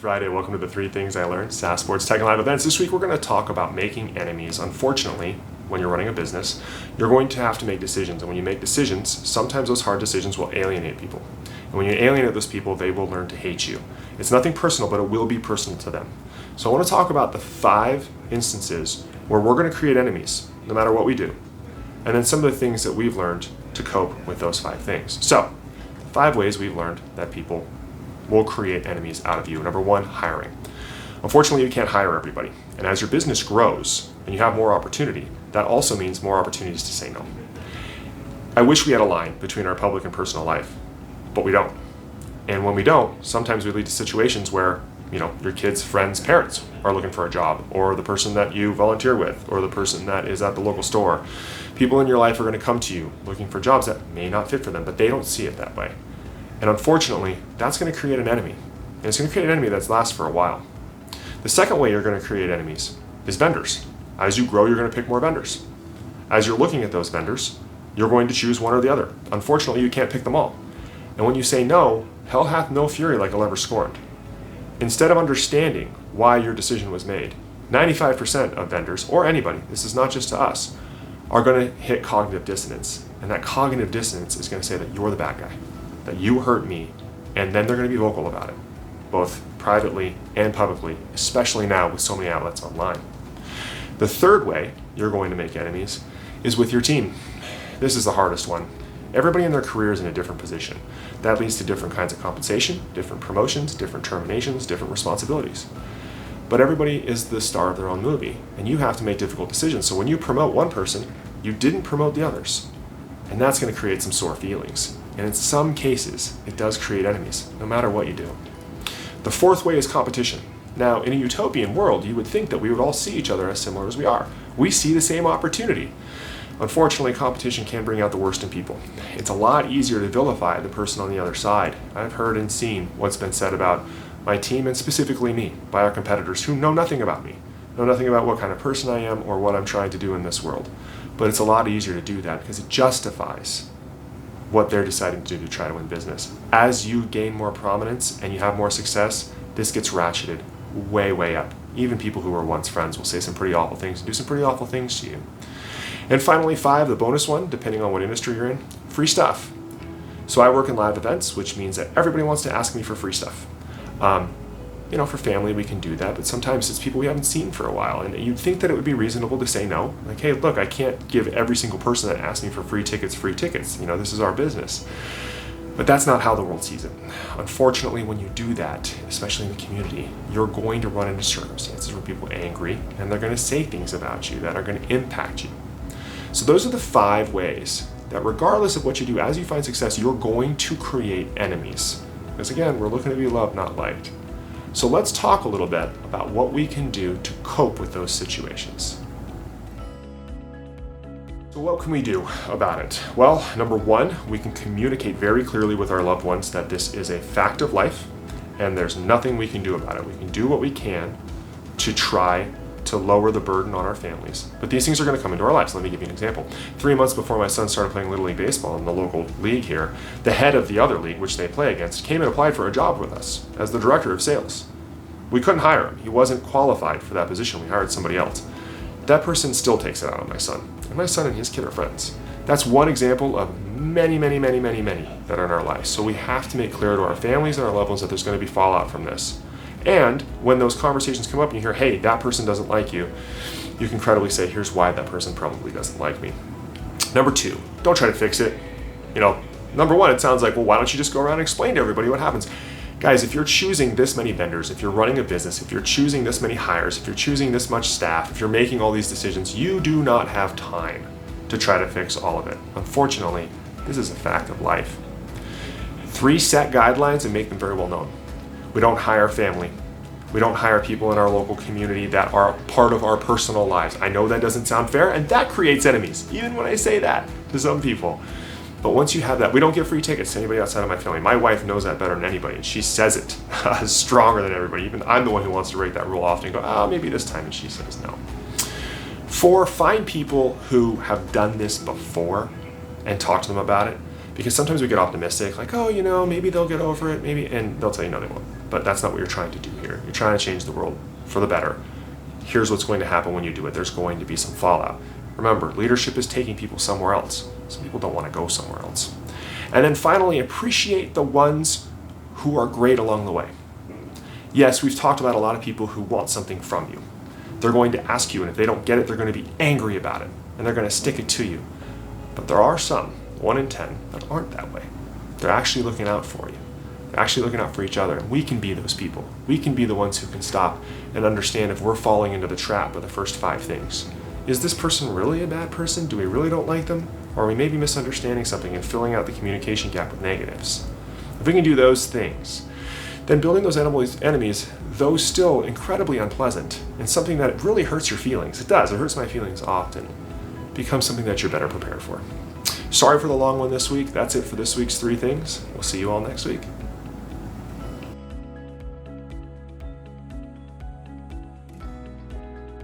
Friday. Welcome to the 3 Things I Learned, Saas Sports Tech and Live Events. This week we're going to talk about making enemies. Unfortunately, when you're running a business, you're going to have to make decisions. And when you make decisions, sometimes those hard decisions will alienate people. And when you alienate those people, they will learn to hate you. It's nothing personal, but it will be personal to them. So I want to talk about the 5 instances where we're going to create enemies, no matter what we do. And then some of the things that we've learned to cope with those 5 things. So, 5 ways we've learned that people will create enemies out of you. Number 1, hiring. Unfortunately, you can't hire everybody. And as your business grows and you have more opportunity, that also means more opportunities to say no. I wish we had a line between our public and personal life, but we don't. And when we don't, sometimes we lead to situations where, your kids' friends' parents are looking for a job, or the person that you volunteer with, or the person that is at the local store. People in your life are going to come to you looking for jobs that may not fit for them, but they don't see it that way. And unfortunately, that's going to create an enemy. And it's going to create an enemy that lasts for a while. The second way you're going to create enemies is vendors. As you grow, you're going to pick more vendors. As you're looking at those vendors, you're going to choose one or the other. Unfortunately, you can't pick them all. And when you say no, hell hath no fury like a lever scorned. Instead of understanding why your decision was made, 95% of vendors, or anybody, this is not just to us, are going to hit cognitive dissonance. And that cognitive dissonance is going to say that you're the bad guy, that you hurt me, and then they're going to be vocal about it, both privately and publicly, especially now with so many outlets online. The third way you're going to make enemies is with your team. This is the hardest one. Everybody in their career is in a different position. That leads to different kinds of compensation, different promotions, different terminations, different responsibilities. But everybody is the star of their own movie, and you have to make difficult decisions. So when you promote one person, you didn't promote the others. And that's going to create some sore feelings. And in some cases, it does create enemies, no matter what you do. The fourth way is competition. Now, in a utopian world, you would think that we would all see each other as similar as we are. We see the same opportunity. Unfortunately, competition can bring out the worst in people. It's a lot easier to vilify the person on the other side. I've heard and seen what's been said about my team, and specifically me, by our competitors who know nothing about me, know nothing about what kind of person I am or what I'm trying to do in this world. But it's a lot easier to do that because it justifies what they're deciding to do to try to win business. As you gain more prominence and you have more success, this gets ratcheted way, way up. Even people who were once friends will say some pretty awful things and do some pretty awful things to you. And finally, 5, the bonus one, depending on what industry you're in, free stuff. So I work in live events, which means that everybody wants to ask me for free stuff. For family, we can do that, but sometimes it's people we haven't seen for a while, and you'd think that it would be reasonable to say no. Like, hey, look, I can't give every single person that asks me for free tickets. This is our business. But that's not how the world sees it. Unfortunately, when you do that, especially in the community, you're going to run into circumstances where people are angry, and they're going to say things about you that are going to impact you. So those are the 5 ways that regardless of what you do, as you find success, you're going to create enemies. Because again, we're looking to be loved, not liked. So let's talk a little bit about what we can do to cope with those situations. So what can we do about it? Well, number 1, we can communicate very clearly with our loved ones that this is a fact of life and there's nothing we can do about it. We can do what we can to try to lower the burden on our families. But these things are going to come into our lives. Let me give you an example. 3 months before my son started playing Little League Baseball in the local league here, the head of the other league, which they play against, came and applied for a job with us as the director of sales. We couldn't hire him. He wasn't qualified for that position. We hired somebody else. That person still takes it out on my son. And my son and his kid are friends. That's one example of many, many, many, many, many that are in our lives. So we have to make clear to our families and our loved ones that there's going to be fallout from this. And when those conversations come up and you hear, hey, that person doesn't like you, you can credibly say, here's why that person probably doesn't like me. Number 2, don't try to fix it. Number 1, it sounds like, well, why don't you just go around and explain to everybody what happens? Guys, if you're choosing this many vendors, if you're running a business, if you're choosing this many hires, if you're choosing this much staff, if you're making all these decisions, you do not have time to try to fix all of it. Unfortunately, this is a fact of life. 3, set guidelines and make them very well known. We don't hire family. We don't hire people in our local community that are part of our personal lives. I know that doesn't sound fair, and that creates enemies, even when I say that to some people. But once you have that, we don't give free tickets to anybody outside of my family. My wife knows that better than anybody, and she says it stronger than everybody. Even I'm the one who wants to break that rule often and go, maybe this time, and she says no. 4, find people who have done this before and talk to them about it. Because sometimes we get optimistic, like, maybe they'll get over it, and they'll tell you no, they won't. But that's not what you're trying to do here. leader. You're trying to change the world for the better. Here's what's going to happen when you do it. There's going to be some fallout. Remember, leadership is taking people somewhere else. Some people don't want to go somewhere else. And then finally, appreciate the ones who are great along the way. Yes, we've talked about a lot of people who want something from you. They're going to ask you, and if they don't get it, they're going to be angry about it, and they're going to stick it to you. But there are some, 1 in 10, that aren't that way. They're actually looking out for you. They're actually looking out for each other, and we can be those people. We can be the ones who can stop and understand if we're falling into the trap of the first 5 things. Is this person really a bad person? Do we really don't like them? Or are we maybe misunderstanding something and filling out the communication gap with negatives? If we can do those things, then building those enemies, though still incredibly unpleasant, and something that really hurts your feelings, it does, it hurts my feelings often, becomes something that you're better prepared for. Sorry for the long one this week. That's it for this week's 3 things. We'll see you all next week.